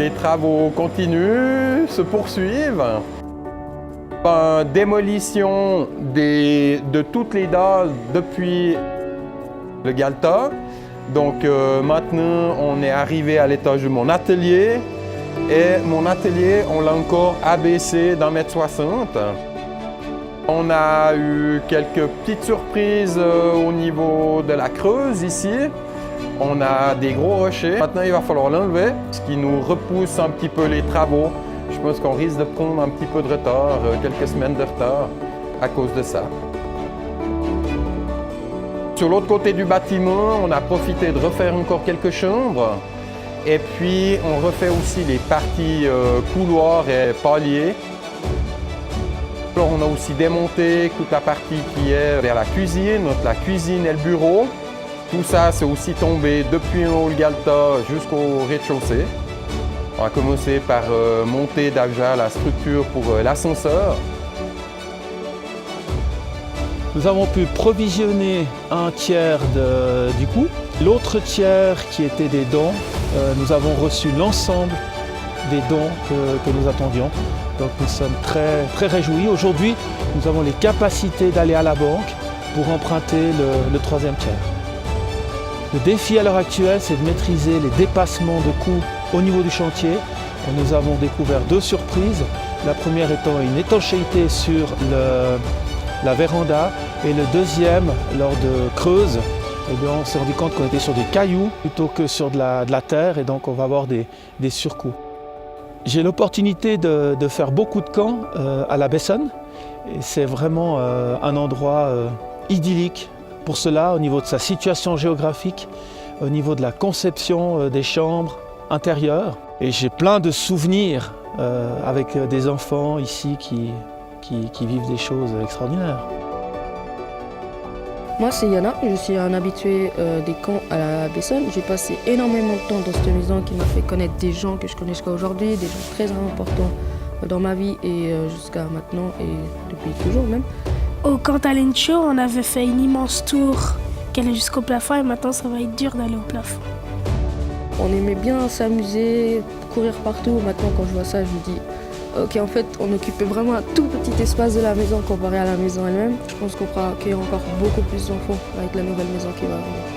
Les travaux continuent, se poursuivent. Démolition de toutes les dalles depuis le Galta. Donc maintenant, on est arrivé à l'étage de mon atelier. Et mon atelier, on l'a encore abaissé d'1,60 m. On a eu quelques petites surprises au niveau de la creuse ici. On a des gros rochers. Maintenant, il va falloir l'enlever, ce qui nous repousse un petit peu les travaux. Je pense qu'on risque de prendre un petit peu de retard, quelques semaines de retard à cause de ça. Sur l'autre côté du bâtiment, on a profité de refaire encore quelques chambres. Et puis, on refait aussi les parties couloirs et paliers. Alors, on a aussi démonté toute la partie qui est vers la cuisine, la cuisine et le bureau. Tout ça, c'est aussi tombé depuis en haut le Galta jusqu'au rez-de-chaussée. On va commencer par monter déjà la structure pour l'ascenseur. Nous avons pu provisionner un tiers du coût. L'autre tiers qui était des dons, nous avons reçu l'ensemble des dons que nous attendions. Donc nous sommes très, très réjouis. Aujourd'hui, nous avons les capacités d'aller à la banque pour emprunter le troisième tiers. Le défi à l'heure actuelle, c'est de maîtriser les dépassements de coûts au niveau du chantier. Et nous avons découvert deux surprises. La première étant une étanchéité sur la véranda et le deuxième, lors de creuses, eh bien, on s'est rendu compte qu'on était sur des cailloux plutôt que sur de la terre et donc on va avoir des surcoûts. J'ai l'opportunité de faire beaucoup de camps à la Bessonne et c'est vraiment un endroit idyllique pour cela au niveau de sa situation géographique, au niveau de la conception des chambres intérieures. Et j'ai plein de souvenirs avec des enfants ici qui vivent des choses extraordinaires. Moi, c'est Yana, je suis un habitué des camps à la Bessonne. J'ai passé énormément de temps dans cette maison qui m'a fait connaître des gens que je connais jusqu'à aujourd'hui, des gens très importants dans ma vie et jusqu'à maintenant et depuis toujours même. Au camp Talent Show, on avait fait une immense tour qui allait jusqu'au plafond et maintenant ça va être dur d'aller au plafond. On aimait bien s'amuser, courir partout. Maintenant, quand je vois ça, je me dis ok, en fait, on occupait vraiment un tout petit espace de la maison comparé à la maison elle-même. Je pense qu'on pourra accueillir encore beaucoup plus d'enfants avec la nouvelle maison qui va arriver.